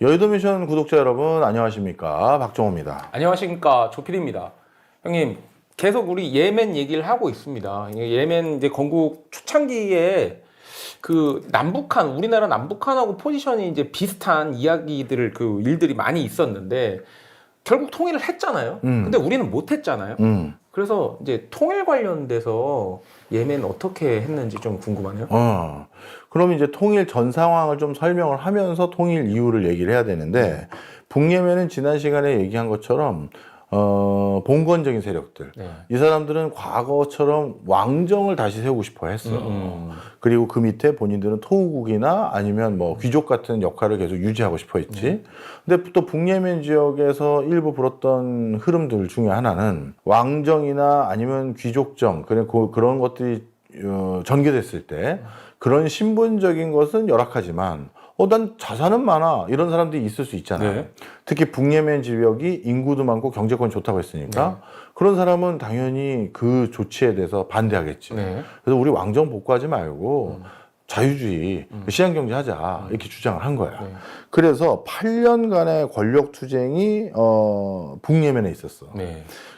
여의도 미션 구독자 여러분 안녕하십니까, 박정호입니다. 안녕하십니까, 조필입니다. 형님, 계속 우리 예멘 얘기를 하고 있습니다. 예멘 이제 건국 초창기에 그 남북한, 우리나라 남북한하고 포지션이 이제 비슷한 이야기들을 그 일들이 많이 있었는데 결국 통일을 했잖아요. 근데 우리는 못 했잖아요. 그래서 이제 통일 관련돼서 예멘 어떻게 했는지 좀 궁금하네요. 그럼 이제 통일 전 상황을 좀 설명을 하면서 통일 이유를 얘기를 해야 되는데, 북예멘은 지난 시간에 얘기한 것처럼 봉건적인 세력들, 이 사람들은 과거처럼 왕정을 다시 세우고 싶어 했어. 그리고 그 밑에 본인들은 토우국이나 아니면 뭐 귀족 같은 역할을 계속 유지하고 싶어 했지. 근데 또 북예멘 지역에서 일부 불었던 흐름들 중에 하나는 왕정이나 아니면 귀족정, 그런 것들이 전개됐을 때 그런 신분적인 것은 열악하지만 난 자산은 많아, 이런 사람들이 있을 수 있잖아요. 네. 특히 북예멘 지역이 인구도 많고 경제권이 좋다고 했으니까 그런 사람은 당연히 그 조치에 대해서 반대하겠지. 그래서 우리 왕정 복구하지 말고 자유주의, 시장경제 하자, 이렇게 주장을 한 거야. 그래서 8년간의 권력 투쟁이 북예멘에 있었어.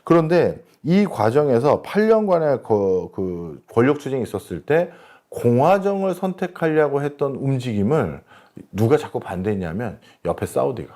그런데 이 과정에서 8년간의 그 권력 투쟁이 있었을 때 공화정을 선택하려고 했던 움직임을 누가 자꾸 반대했냐면 옆에 사우디가.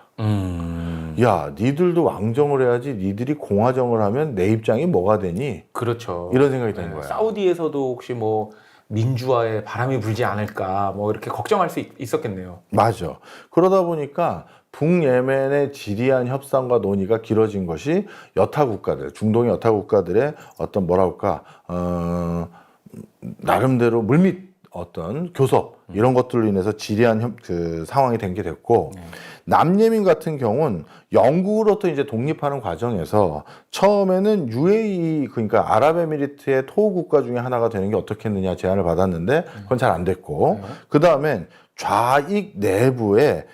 야, 니들도 왕정을 해야지, 니들이 공화정을 하면 내 입장이 뭐가 되니? 그렇죠. 이런 생각이 든 거야. 사우디에서도 혹시 뭐 민주화에 바람이 불지 않을까 뭐 이렇게 걱정할 수 있었겠네요. 맞아. 그러다 보니까 북예멘의 지리한 협상과 논의가 길어진 것이 여타 국가들, 중동의 여타 국가들의 어떤 뭐랄까 나름대로 물밑 어떤 교섭 이런 것들로 인해서 지리한 그 상황이 된 게 됐고, 남예민 같은 경우는 영국으로부터 이제 독립하는 과정에서 처음에는 UAE, 그러니까 아랍에미리트의 토호 국가 중에 하나가 되는 게 어떻겠느냐 제안을 받았는데 그건 잘 안 됐고, 그 다음엔 좌익 내부의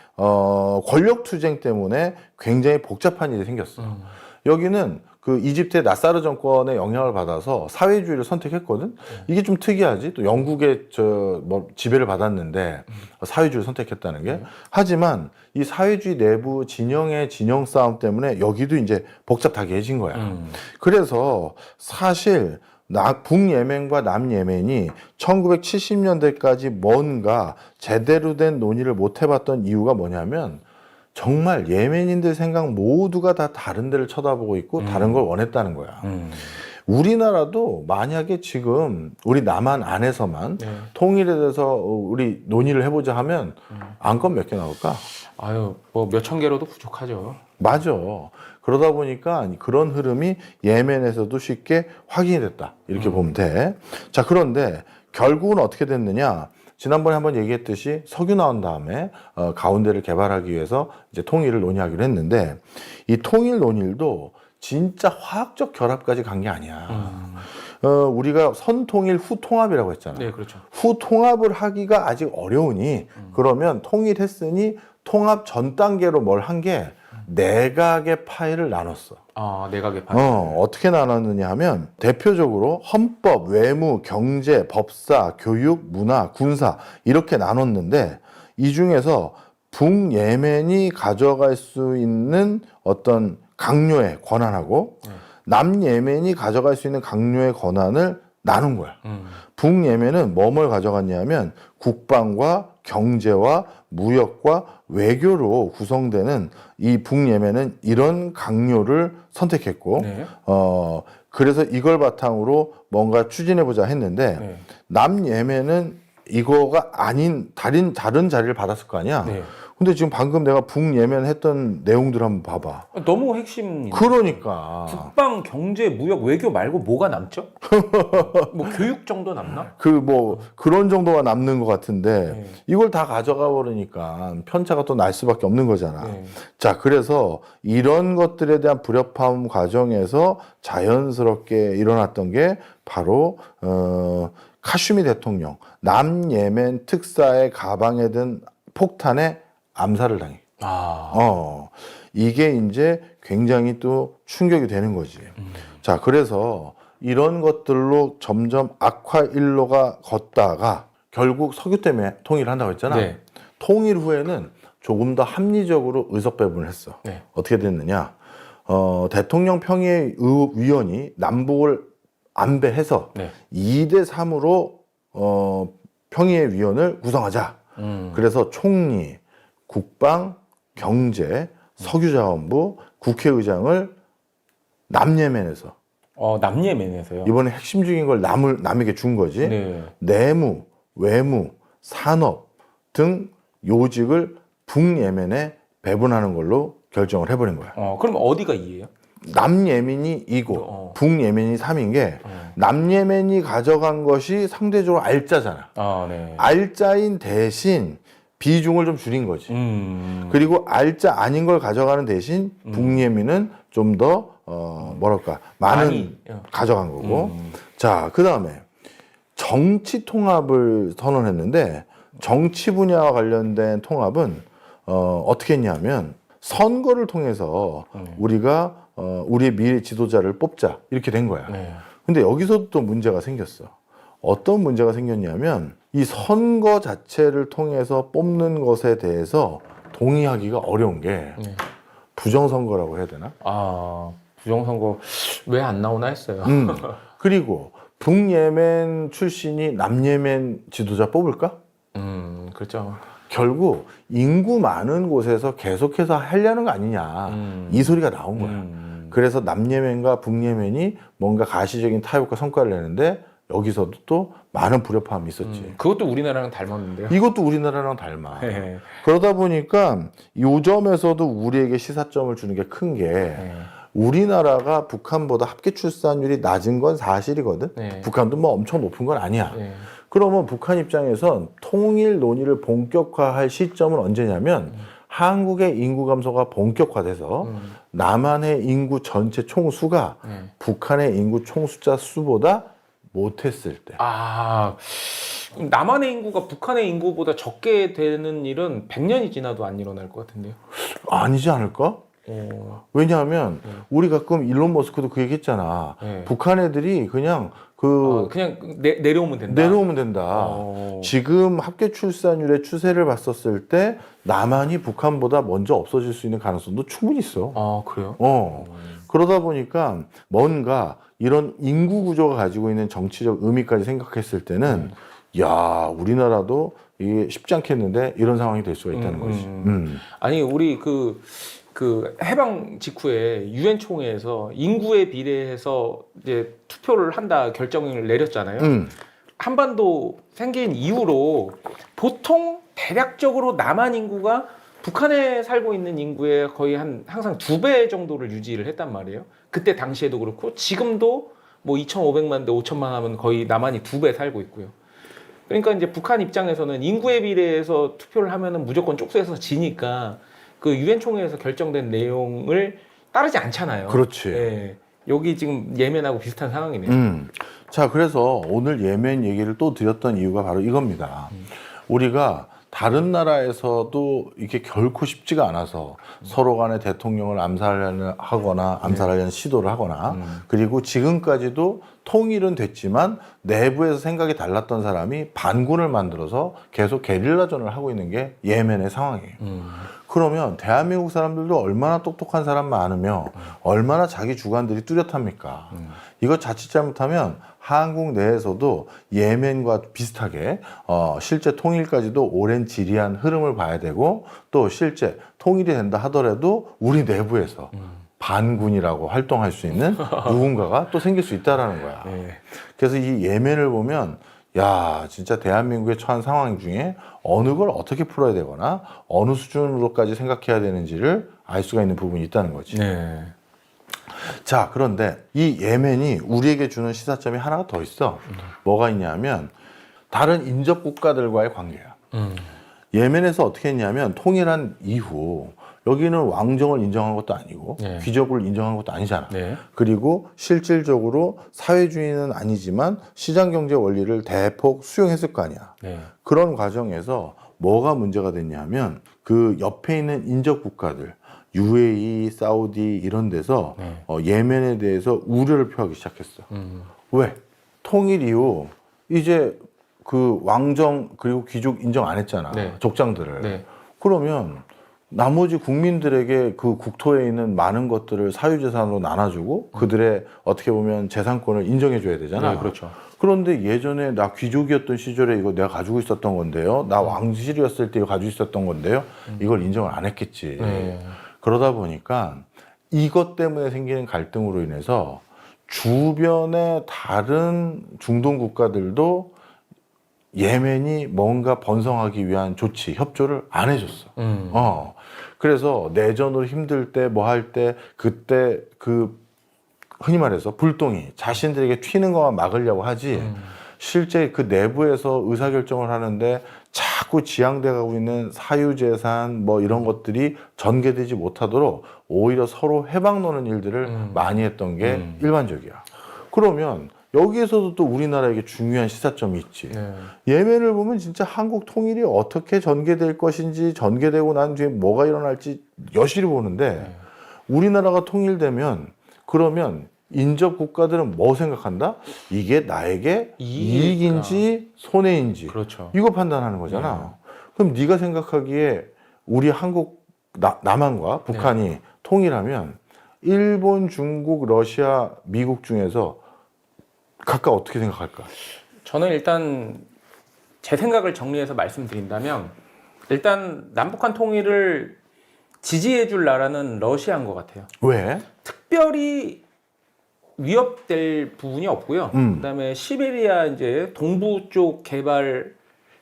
권력 투쟁 때문에 굉장히 복잡한 일이 생겼어. 여기는 그 이집트의 나사르 정권의 영향을 받아서 사회주의를 선택했거든. 이게 좀 특이하지. 또 영국의 지배를 받았는데 사회주의를 선택했다는 게. 하지만 이 사회주의 내부 진영의 진영 싸움 때문에 여기도 이제 복잡하게 해진 거야. 그래서 사실 북예멘과 남예멘이 1970년대까지 뭔가 제대로 된 논의를 못 해봤던 이유가 뭐냐면, 정말 예멘인들 생각 모두가 다 다른 데를 쳐다보고 있고 다른 걸 원했다는 거야. 우리나라도 만약에 지금 우리 남한 안에서만 통일에 대해서 우리 논의를 해보자 하면 안건 몇 개 나올까? 아유, 뭐 몇천 개로도 부족하죠. 맞아. 그러다 보니까 그런 흐름이 예멘에서도 쉽게 확인이 됐다, 이렇게 보면 돼. 자, 그런데 결국은 어떻게 됐느냐? 지난번에 한번 얘기했듯이 석유 나온 다음에 가운데를 개발하기 위해서 이제 통일을 논의하기로 했는데, 이 통일 논의도 진짜 화학적 결합까지 간 게 아니야. 우리가 선통일 후통합이라고 했잖아. 네, 그렇죠. 후통합을 하기가 아직 어려우니 그러면 통일했으니 통합 전 단계로 뭘 한 게 내각의 파일을 나눴어. 내각의 파일. 어떻게 나눴느냐 하면, 대표적으로 헌법, 외무, 경제, 법사, 교육, 문화, 군사 이렇게 나눴는데, 이 중에서 북예멘이 가져갈 수 있는 어떤 강요의 권한하고 남예멘이 가져갈 수 있는 강요의 권한을 나눈 거야. 북예멘은 뭘 가져갔냐면 국방과 경제와 무역과 외교로 구성되는 이 북예멘은 이런 강요를 선택했고, 그래서 이걸 바탕으로 뭔가 추진해보자 했는데, 남예멘은 이거가 아닌 다른 자리를 받았을 거 아니야. 근데 지금 방금 내가 북예멘 했던 내용들 한번 봐봐. 너무 핵심. 그러니까 국방, 경제, 무역, 외교 말고 뭐가 남죠? 뭐 교육 정도 남나? 그런 정도가 남는 것 같은데 이걸 다 가져가 버리니까 편차가 또 날 수밖에 없는 거잖아. 자, 그래서 이런 것들에 대한 불협화음 과정에서 자연스럽게 일어났던 게 바로 카슈미 대통령 남예멘 특사의 가방에 든 폭탄에 암살을 당해. 이게 이제 굉장히 또 충격이 되는 거지. 자, 그래서 이런 것들로 점점 악화일로가 걷다가 결국 석유 때문에 통일을 한다고 했잖아. 통일 후에는 조금 더 합리적으로 의석 배분을 했어. 네. 어떻게 됐느냐? 대통령 평의위원이 남북을 안배해서 네. 2대 3으로 평의위원을 구성하자. 그래서 총리, 국방, 경제, 석유자원부, 국회의장을 남예멘에서 남예멘에서요. 이번에 핵심적인 걸 남에게 준 거지. 네. 내무, 외무, 산업 등 요직을 북예멘에 배분하는 걸로 결정을 해버린 거야. 그럼 어디가 2예요? 남예멘이 2고 북예멘이 3인 게 어. 남예멘이 가져간 것이 상대적으로 알짜잖아. 네. 알짜인 대신 비중을 좀 줄인 거지. 그리고 알짜 아닌 걸 가져가는 대신 북예멘은 좀 더 뭐랄까 많이 가져간 거고. 자, 그 다음에 정치 통합을 선언했는데 정치 분야와 관련된 통합은 어떻게 했냐면 선거를 통해서 우리가 우리의 미래 지도자를 뽑자 이렇게 된 거야. 네. 근데 여기서 또 문제가 생겼어. 어떤 문제가 생겼냐면 이 선거 자체를 통해서 뽑는 것에 대해서 동의하기가 어려운 게 네. 부정선거라고 해야 되나? 부정선거 왜 안 나오나 했어요. 그리고 북예멘 출신이 남예멘 지도자 뽑을까? 그렇죠. 결국 인구 많은 곳에서 계속해서 하려는 거 아니냐 이 소리가 나온 거야. 그래서 남예멘과 북예멘이 뭔가 가시적인 타협과 성과를 내는데 여기서도 또 많은 불협화음이 있었지. 그것도 우리나라랑 닮았는데요. 이것도 우리나라랑 닮아. 네. 그러다 보니까 이 점에서도 우리에게 시사점을 주는 게 큰 게 네. 우리나라가 북한보다 합계 출산율이 낮은 건 사실이거든. 네. 북한도 뭐 엄청 높은 건 아니야. 네. 그러면 북한 입장에선 통일 논의를 본격화할 시점은 언제냐면 한국의 인구 감소가 본격화돼서 남한의 인구 전체 총수가 북한의 인구 총수자 수보다 못했을 때. 남한의 인구가 북한의 인구보다 적게 되는 일은 100년이 지나도 안 일어날 것 같은데요. 아니지 않을까? 왜냐하면 우리 가끔 일론 머스크도 그 얘기 했잖아. 네. 북한 애들이 그냥 그냥 내려오면 된다. 내려오면 된다. 지금 합계 출산율의 추세를 봤었을 때 남한이 북한보다 먼저 없어질 수 있는 가능성도 충분히 있어. 그래요? 그러다 보니까 뭔가 이런 인구 구조가 가지고 있는 정치적 의미까지 생각했을 때는 야, 우리나라도 이게 쉽지 않겠는데 이런 상황이 될 수가 있다는 거지. 아니 우리 그 해방 직후에 유엔 총회에서 인구에 비례해서 이제 투표를 한다 결정을 내렸잖아요. 한반도 생긴 이후로 보통 대략적으로 남한 인구가 북한에 살고 있는 인구의 거의 항상 2배 정도를 유지를 했단 말이에요. 그때 당시에도 그렇고 지금도 뭐 2,500만 대 5천만 하면 거의 남한이 2배 살고 있고요. 그러니까 이제 북한 입장에서는 인구에 비례해서 투표를 하면은 무조건 쪽수에서 지니까 그 유엔 총회에서 결정된 내용을 따르지 않잖아요. 그렇지. 예. 여기 지금 예멘하고 비슷한 상황이네요. 자, 그래서 오늘 예멘 얘기를 또 드렸던 이유가 바로 이겁니다. 우리가 다른 나라에서도 이게 결코 쉽지가 않아서 서로 간에 대통령을 암살하려는 시도를 하거나 그리고 지금까지도 통일은 됐지만 내부에서 생각이 달랐던 사람이 반군을 만들어서 계속 게릴라전을 하고 있는 게 예멘의 상황이에요. 그러면 대한민국 사람들도 얼마나 똑똑한 사람 많으며 얼마나 자기 주관들이 뚜렷합니까? 이거 자칫 잘못하면 한국 내에서도 예멘과 비슷하게 실제 통일까지도 오랜 지리한 흐름을 봐야 되고 또 실제 통일이 된다 하더라도 우리 내부에서 반군이라고 활동할 수 있는 누군가가 또 생길 수 있다라는 거야. 그래서 이 예멘을 보면 야, 진짜 대한민국에 처한 상황 중에 어느 걸 어떻게 풀어야 되거나 어느 수준으로까지 생각해야 되는지를 알 수가 있는 부분이 있다는 거지. 자, 그런데 이 예멘이 우리에게 주는 시사점이 하나가 더 있어. 뭐가 있냐면 다른 인접 국가들과의 관계야. 예멘에서 어떻게 했냐면 통일한 이후 여기는 왕정을 인정한 것도 아니고 귀족을 인정한 것도 아니잖아. 그리고 실질적으로 사회주의는 아니지만 시장경제 원리를 대폭 수용했을 거 아니야. 그런 과정에서 뭐가 문제가 됐냐면 그 옆에 있는 인접 국가들 UAE, 사우디 이런 데서 예멘에 대해서 우려를 표하기 시작했어. 왜? 통일 이후 이제 그 왕정 그리고 귀족 인정 안 했잖아. 족장들을. 그러면 나머지 국민들에게 그 국토에 있는 많은 것들을 사유재산으로 나눠주고 그들의 어떻게 보면 재산권을 인정해줘야 되잖아. 네, 그렇죠. 그런데 예전에 나 귀족이었던 시절에 이거 내가 가지고 있었던 건데요. 나 왕실이었을 때 이거 가지고 있었던 건데요. 이걸 인정을 안 했겠지. 네. 그러다 보니까 이것 때문에 생기는 갈등으로 인해서 주변의 다른 중동 국가들도 예멘이 뭔가 번성하기 위한 조치, 협조를 안 해줬어. 그래서 내전으로 힘들 때 뭐 할 때 그때 그 흔히 말해서 불똥이 자신들에게 튀는 것만 막으려고 하지 실제 그 내부에서 의사결정을 하는데 자꾸 지향돼 가고 있는 사유재산 뭐 이런 것들이 전개되지 못하도록 오히려 서로 해박노는 일들을 많이 했던 게 일반적이야. 그러면 여기에서도 또 우리나라에게 중요한 시사점이 있지. 네. 예멘을 보면 진짜 한국 통일이 어떻게 전개될 것인지 전개되고 난 뒤에 뭐가 일어날지 여실히 보는데 우리나라가 통일되면 그러면 인접 국가들은 뭐 생각한다? 이게 나에게 이익인지 손해인지 그렇죠. 이거 판단하는 거잖아. 그럼 네가 생각하기에 우리 한국 남한과 북한이 통일하면 일본, 중국, 러시아, 미국 중에서 각각 어떻게 생각할까? 저는 일단 제 생각을 정리해서 말씀드린다면 일단 남북한 통일을 지지해줄 나라는 러시아인 것 같아요. 왜? 특별히 위협될 부분이 없고요. 그다음에 시베리아 이제 동부 쪽 개발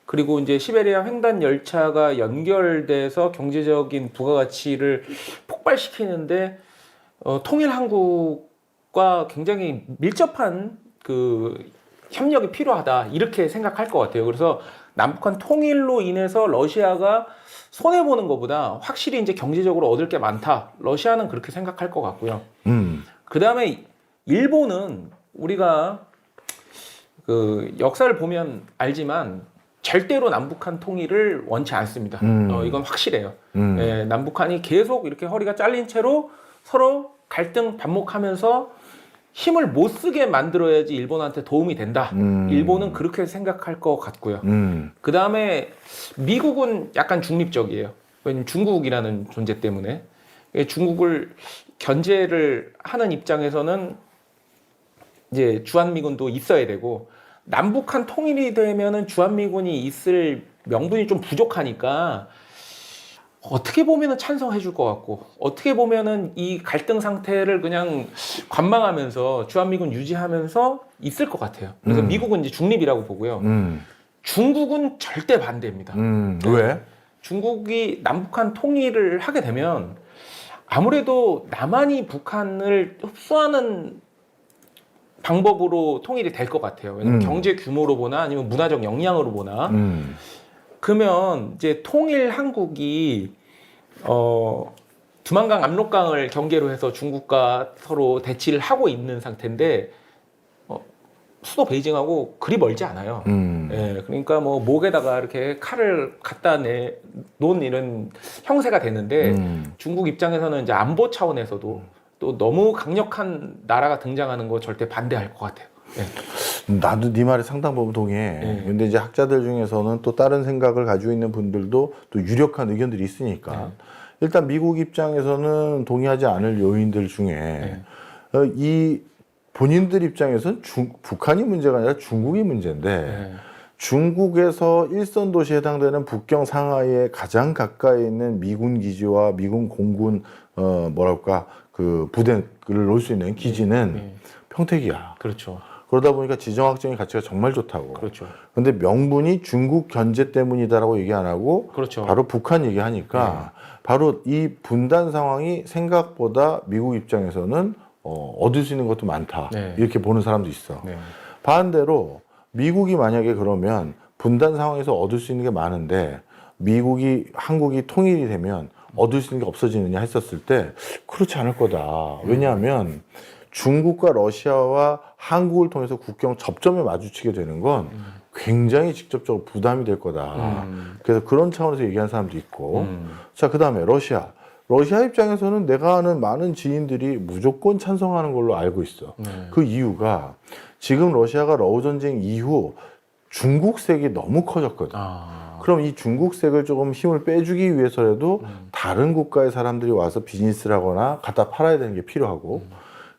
그리고 이제 시베리아 횡단 열차가 연결돼서 경제적인 부가가치를 폭발시키는데 통일 한국과 굉장히 밀접한 그 협력이 필요하다 이렇게 생각할 것 같아요. 그래서 남북한 통일로 인해서 러시아가 손해 보는 것보다 확실히 이제 경제적으로 얻을 게 많다. 러시아는 그렇게 생각할 것 같고요. 그 다음에 일본은 우리가 그 역사를 보면 알지만 절대로 남북한 통일을 원치 않습니다. 이건 확실해요. 예, 남북한이 계속 이렇게 허리가 잘린 채로 서로 갈등 반목하면서 힘을 못 쓰게 만들어야지 일본한테 도움이 된다. 일본은 그렇게 생각할 것 같고요. 그 다음에 미국은 약간 중립적이에요. 왜냐면 중국이라는 존재 때문에 중국을 견제를 하는 입장에서는 이제 주한미군도 있어야 되고 남북한 통일이 되면은 주한미군이 있을 명분이 좀 부족하니까 어떻게 보면은 찬성해 줄 것 같고 어떻게 보면은 이 갈등 상태를 그냥 관망하면서 주한미군 유지하면서 있을 것 같아요. 그래서 미국은 이제 중립이라고 보고요. 중국은 절대 반대입니다. 왜? 중국이 남북한 통일을 하게 되면 아무래도 남한이 북한을 흡수하는 방법으로 통일이 될 것 같아요. 왜냐면 경제 규모로 보나 아니면 문화적 역량으로 보나. 그러면 이제 통일 한국이 두만강 압록강을 경계로 해서 중국과 서로 대치를 하고 있는 상태인데 수도 베이징하고 그리 멀지 않아요. 예, 그러니까 뭐 목에다가 이렇게 칼을 갖다 놓은 이런 형세가 되는데 중국 입장에서는 이제 안보 차원에서도 또 너무 강력한 나라가 등장하는 거 절대 반대할 것 같아요. 예. 나도 네 말에 상당 부분 동의해. 근데 이제 학자들 중에서는 또 다른 생각을 가지고 있는 분들도 또 유력한 의견들이 있으니까. 일단 미국 입장에서는 동의하지 않을 요인들 중에 이 본인들 입장에서는 북한이 문제가 아니라 중국이 문제인데 중국에서 일선 도시에 해당되는 북경 상하이에 가장 가까이 있는 미군 기지와 미군 공군 그 부대를 놓을 수 있는 기지는 평택이야. 그렇죠. 그러다 보니까 지정학적인 가치가 정말 좋다고. 그렇죠. 근데 명분이 중국 견제 때문이다라고 얘기 안 하고 그렇죠. 바로 북한 얘기하니까 바로 이 분단 상황이 생각보다 미국 입장에서는 얻을 수 있는 것도 많다. 이렇게 보는 사람도 있어. 반대로 미국이 만약에 그러면 분단 상황에서 얻을 수 있는 게 많은데 한국이 통일이 되면 얻을 수 있는 게 없어지느냐 했었을 때 그렇지 않을 거다. 왜냐하면 중국과 러시아와 한국을 통해서 국경 접점에 마주치게 되는 건 굉장히 직접적으로 부담이 될 거다. 그래서 그런 차원에서 얘기하는 사람도 있고. 자, 그 다음에 러시아 입장에서는 내가 아는 많은 지인들이 무조건 찬성하는 걸로 알고 있어. 그 이유가 지금 러시아가 러우 전쟁 이후 중국 색이 너무 커졌거든. 그럼 이 중국색을 조금 힘을 빼주기 위해서라도 다른 국가의 사람들이 와서 비즈니스를 하거나 갖다 팔아야 되는 게 필요하고,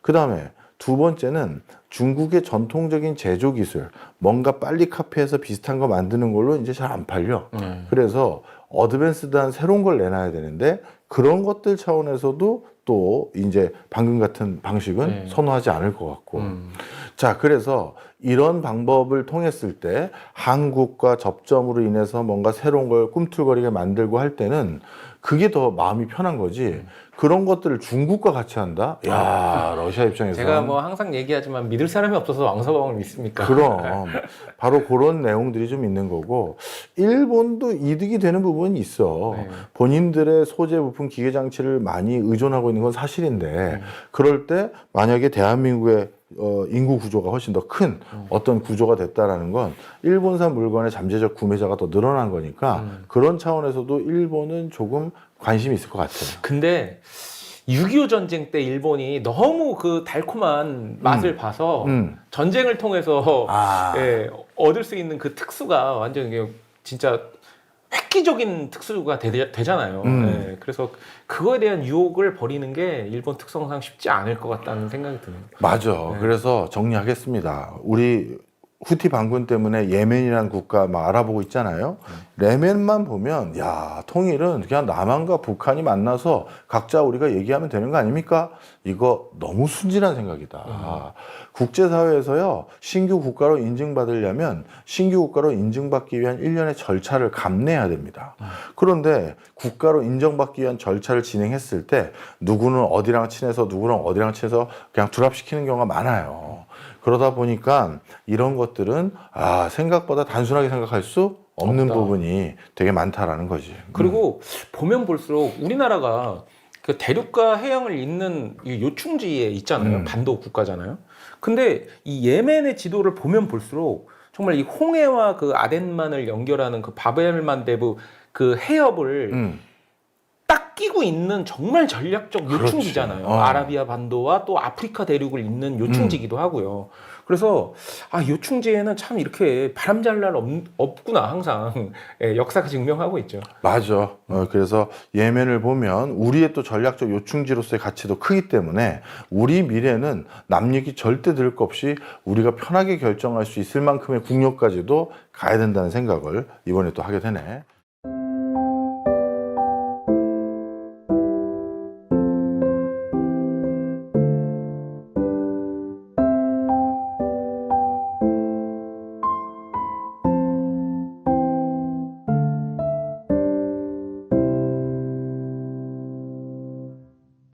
그 다음에 두 번째는 중국의 전통적인 제조 기술, 뭔가 빨리 카피해서 비슷한 거 만드는 걸로 이제 잘 안 팔려. 그래서 어드밴스드한 새로운 걸 내놔야 되는데, 그런 것들 차원에서도 또 이제 방금 같은 방식은 선호하지 않을 것 같고. 자, 그래서 이런 방법을 통했을 때 한국과 접점으로 인해서 뭔가 새로운 걸 꿈틀거리게 만들고 할 때는 그게 더 마음이 편한 거지. 그런 것들을 중국과 같이 한다? 야, 러시아 입장에서. 제가 뭐 항상 얘기하지만 믿을 사람이 없어서 왕서방을 믿습니까? 그럼 바로 그런 내용들이 좀 있는 거고, 일본도 이득이 되는 부분이 있어. 본인들의 소재 부품 기계 장치를 많이 의존하고 있는 건 사실인데, 그럴 때 만약에 대한민국의 인구 구조가 훨씬 더 큰 어떤 구조가 됐다라는 건 일본산 물건의 잠재적 구매자가 더 늘어난 거니까, 그런 차원에서도 일본은 조금 관심이 있을 것 같아요. 근데 6.25 전쟁 때 일본이 너무 그 달콤한 맛을 봐서 전쟁을 통해서 예, 얻을 수 있는 그 특수가 완전 이게 진짜 획기적인 특수가 되잖아요. 예, 그래서 그거에 대한 유혹을 버리는 게 일본 특성상 쉽지 않을 것 같다는 생각이 드네요. 맞아. 그래서 정리하겠습니다. 우리 후티 반군 때문에 예멘이라는 국가 막 알아보고 있잖아요. 예멘만 보면 야, 통일은 그냥 남한과 북한이 만나서 각자 우리가 얘기하면 되는 거 아닙니까? 이거 너무 순진한 생각이다. 국제사회에서요, 신규 국가로 인증받으려면 신규 국가로 인증받기 위한 일련의 절차를 감내해야 됩니다. 그런데 국가로 인정받기 위한 절차를 진행했을 때 누구는 어디랑 친해서 누구는 어디랑 친해서 그냥 둘합시키는 경우가 많아요. 그러다 보니까 이런 것들은 생각보다 단순하게 생각할 수 없는 부분이 되게 많다라는 거지. 그리고 보면 볼수록 우리나라가 그 대륙과 해양을 잇는 이 요충지에 있잖아요. 반도 국가잖아요. 근데 이 예멘의 지도를 보면 볼수록 정말 이 홍해와 그 아덴만을 연결하는 그 바벨만데브 그 해협을 딱 끼고 있는 정말 전략적 요충지잖아요. 아라비아 반도와 또 아프리카 대륙을 잇는 요충지기도 하고요. 그래서 요충지에는 참 이렇게 바람 잘 날 없구나 항상 역사가 증명하고 있죠. 맞아. 그래서 예멘을 보면 우리의 또 전략적 요충지로서의 가치도 크기 때문에 우리 미래는 남 얘기 절대 들을 것 없이 우리가 편하게 결정할 수 있을 만큼의 국력까지도 가야 된다는 생각을 이번에 또 하게 되네.